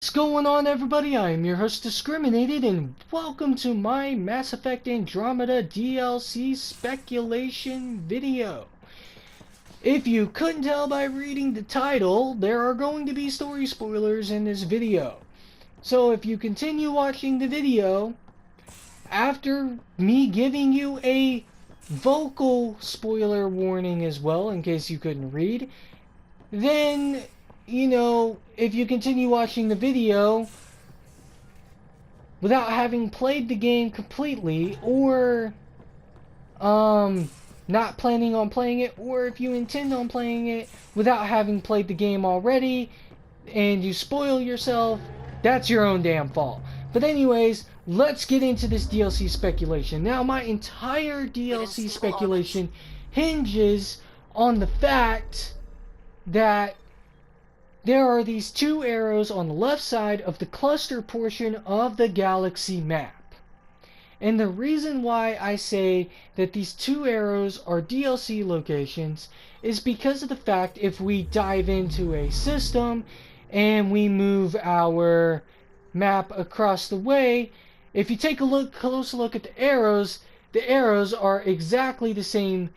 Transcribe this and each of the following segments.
What's going on, everybody? I am your host Discriminated, and welcome to my Mass Effect Andromeda DLC speculation video. If you couldn't tell by reading the title, there are going to be story spoilers in this video. So if you continue watching the video, after me giving you a vocal spoiler warning as well, in case you couldn't read, then, if you continue watching the video without having played the game completely, or not planning on playing it, or if you intend on playing it without having played the game already and you spoil yourself, that's your own damn fault. But anyways, let's get into this DLC speculation. Now, my entire DLC speculation hinges on the fact that there are these two arrows on the left side of the cluster portion of the galaxy map. And the reason why I say that these two arrows are DLC locations is because of the fact if we dive into a system and we move our map across the way, if you take a close look at the arrows are exactly the same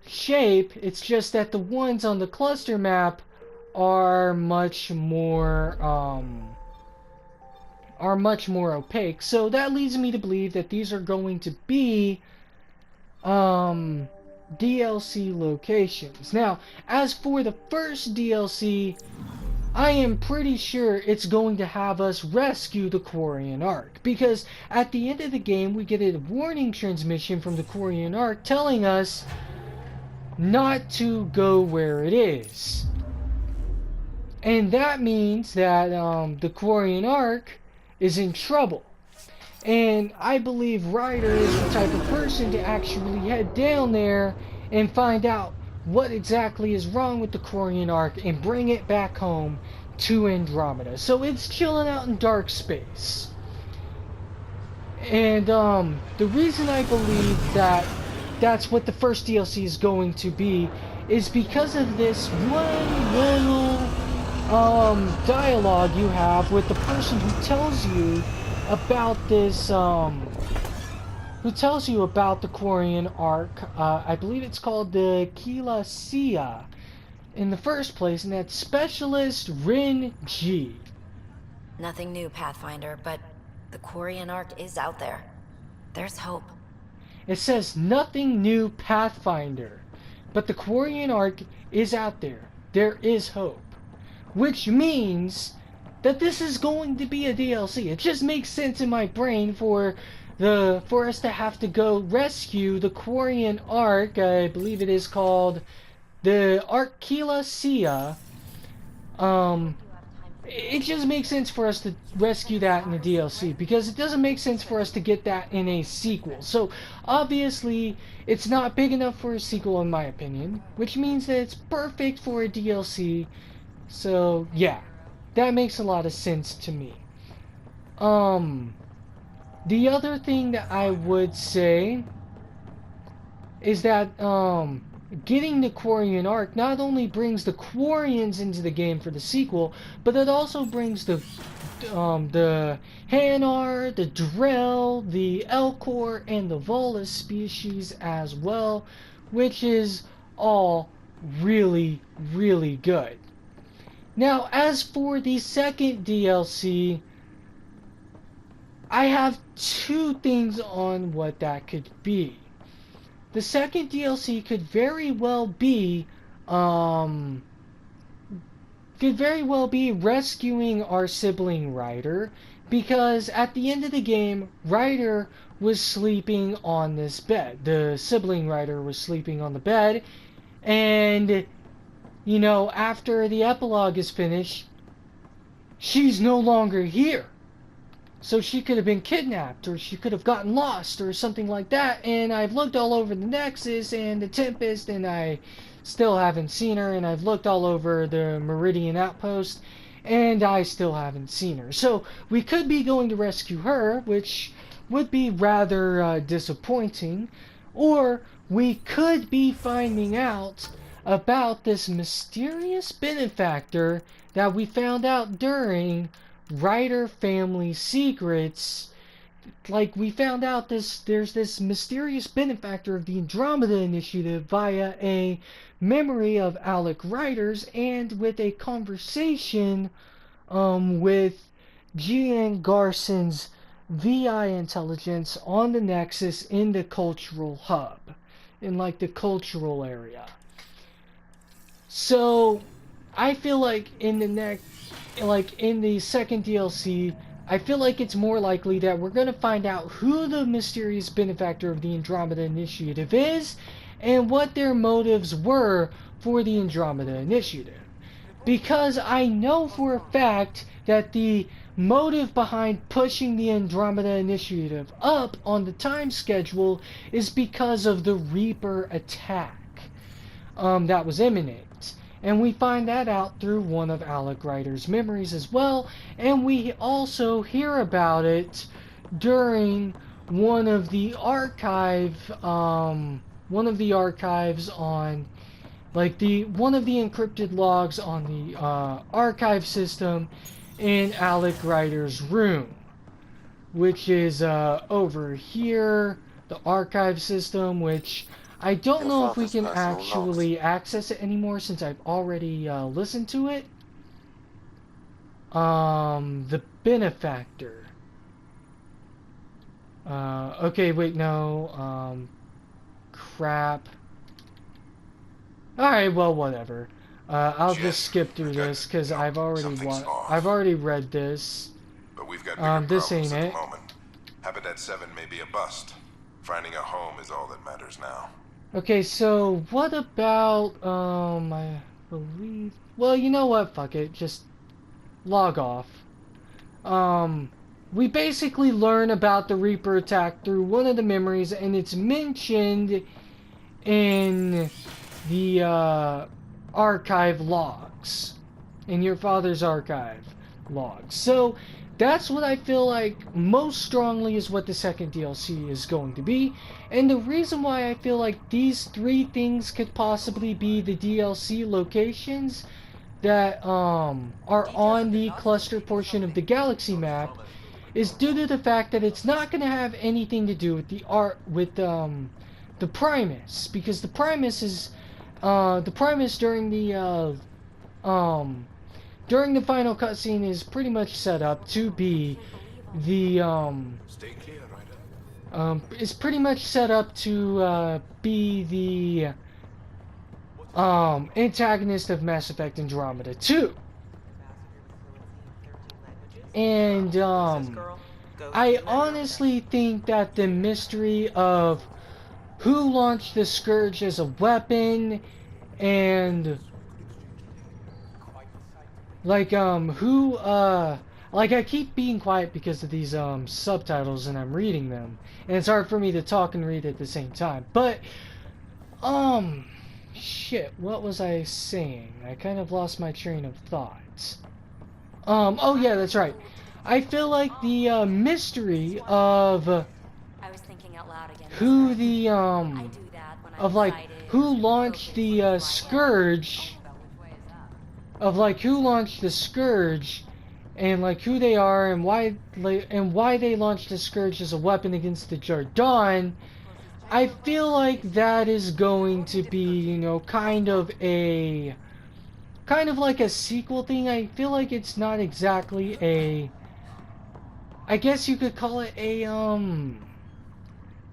shape. It's just that the ones on the cluster map are much more opaque. So that leads me to believe that these are going to be DLC locations. Now, as for the first DLC, I am pretty sure it's going to have us rescue the Quarian Ark, because at the end of the game we get a warning transmission from the Quarian Ark telling us not to go where it is. And that means that the Quarian Ark is in trouble. And I believe Ryder is the type of person to actually head down there and find out what exactly is wrong with the Quarian Ark and bring it back home to Andromeda. So it's chilling out in dark space. And the reason I believe that that's what the first DLC is going to be is because of this one little dialogue you have with the person who tells you about this, who tells you about the Quarian Ark. I believe it's called the Keela Sia in the first place, and that's Specialist Rin G. Nothing new, Pathfinder, but the Quarian Ark is out there. There's hope. It says nothing new, Pathfinder, but the Quarian Ark is out there. There is hope. Which means that this is going to be a DLC. It just makes sense in my brain for us to have to go rescue the Quarian Ark. I believe it is called the Arkela Sia. It just makes sense for us to rescue that in the DLC, because it doesn't make sense for us to get that in a sequel. So obviously it's not big enough for a sequel in my opinion, which means that it's perfect for a DLC. So yeah, that makes a lot of sense to me. The other thing that I would say is that getting the Quarian Ark not only brings the Quarians into the game for the sequel, but it also brings the Hanar, the Drell, the Elcor, and the Volus species as well, which is all really, really good. Now, as for the second DLC, I have two things on what that could be. The second DLC could very well be rescuing our sibling Ryder, because at the end of the game, Ryder was sleeping on this bed. The sibling Ryder was sleeping on the bed, and after the epilogue is finished, she's no longer here. So she could have been kidnapped, or she could have gotten lost, or something like that. And I've looked all over the Nexus and the Tempest, and I still haven't seen her. And I've looked all over the Meridian Outpost, and I still haven't seen her. So we could be going to rescue her, which would be rather disappointing. Or we could be finding out about this mysterious benefactor that we found out during Ryder family secrets. Like, we found out there's this mysterious benefactor of the Andromeda Initiative via a memory of Alec Ryder's, and with a conversation with Gian Garson's VI intelligence on the Nexus in the cultural hub, in like the cultural area. So I feel like in the second DLC, I feel like it's more likely that we're going to find out who the mysterious benefactor of the Andromeda Initiative is and what their motives were for the Andromeda Initiative. Because I know for a fact that the motive behind pushing the Andromeda Initiative up on the time schedule is because of the Reaper attack that was imminent. And we find that out through one of Alec Ryder's memories as well, and we also hear about it during one of the archives on one of the encrypted logs on the archive system in Alec Ryder's room, which is over here, the archive system, which I don't know if we can actually access it anymore since I've already listened to it. The benefactor. Okay, wait, no. Crap. Alright, well, whatever. I'll just skip through this because I've already read this. But we've got bigger this problems ain't at it. the moment. Habitat 7 may be a bust. Finding a home is all that matters now. Okay, so what about, I believe, well, you know what, fuck it, just log off. We basically learn about the Reaper attack through one of the memories, and it's mentioned in the, archive logs. In your father's archive logs. So, that's what I feel like most strongly is what the second DLC is going to be. And the reason why I feel like these three things could possibly be the DLC locations that are on the cluster portion of the galaxy map is due to the fact that it's not going to have anything to do with the Primus, because the Primus is the Primus during the final cutscene is pretty much set up to be the is pretty much set up to be the antagonist of Mass Effect Andromeda 2. And I honestly think that the mystery of who launched the Scourge as a weapon and like I keep being quiet because of these subtitles and I'm reading them, and it's hard for me to talk and read at the same time. But shit, what was I saying? I kind of lost my train of thought. Oh yeah, that's right. I feel like the mystery of I was thinking out loud again. who the I do that when I'm of like excited, who launched the Scourge, of like who launched the Scourge, and like who they are and why they launched the Scourge as a weapon against the Jardaan. I feel like that is going to be, you know, kind of like a sequel thing. I feel like it's not exactly a, I guess you could call it a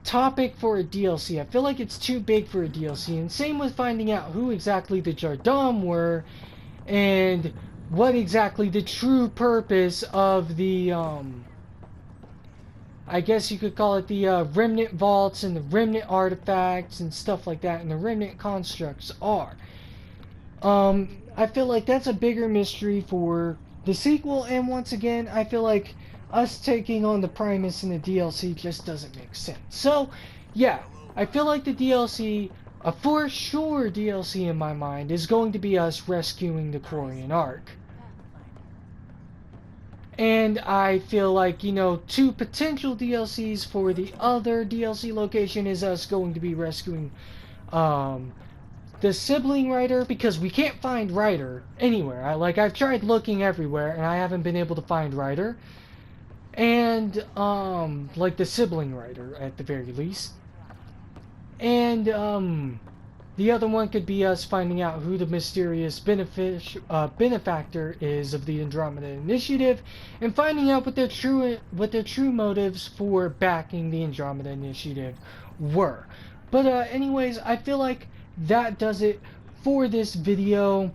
topic for a DLC. I feel like it's too big for a DLC, and same with finding out who exactly the Jardaan were and what exactly the true purpose of the I guess you could call it the remnant vaults and the remnant artifacts and stuff like that, and the remnant constructs are. I feel like that's a bigger mystery for the sequel, and once again, I feel like us taking on the Primus in the DLC just doesn't make sense. So, yeah, I feel like the DLC, a for sure DLC in my mind, is going to be us rescuing the Quarian Ark. And I feel like, you know, two potential DLCs for the other DLC location is us going to be rescuing the sibling writer, because we can't find writer anywhere. I've tried looking everywhere and I haven't been able to find writer. And like the sibling writer at the very least. And the other one could be us finding out who the mysterious benefactor is of the Andromeda Initiative, and finding out what their true motives for backing the Andromeda Initiative were. But anyways, I feel like that does it for this video.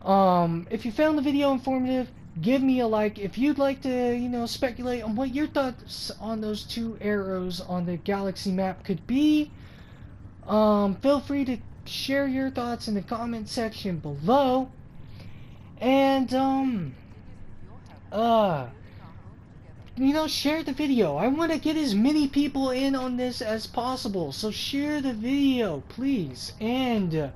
If you found the video informative, give me a like. If you'd like to, speculate on what your thoughts on those two arrows on the galaxy map could be, feel free to share your thoughts in the comment section below. And, share the video. I want to get as many people in on this as possible. So share the video, please. And,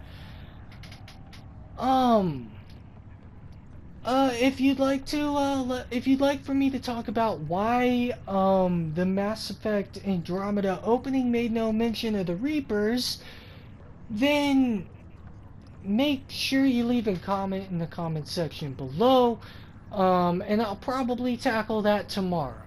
if you'd like for me to talk about why the Mass Effect Andromeda opening made no mention of the Reapers, then make sure you leave a comment in the comment section below, and I'll probably tackle that tomorrow.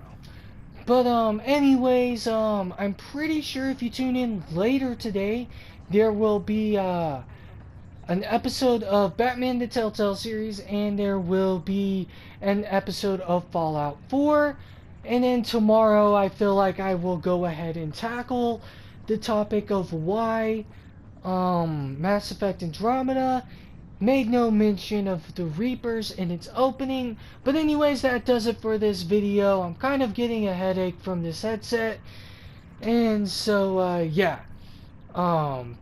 But anyways, I'm pretty sure if you tune in later today, there will be an episode of Batman the Telltale series, and there will be an episode of Fallout 4. And then tomorrow I feel like I will go ahead and tackle the topic of why Mass Effect Andromeda made no mention of the Reapers in its opening. But anyways, that does it for this video. I'm kind of getting a headache from this headset, and so yeah.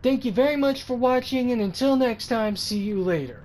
Thank you very much for watching, and until next time, see you later.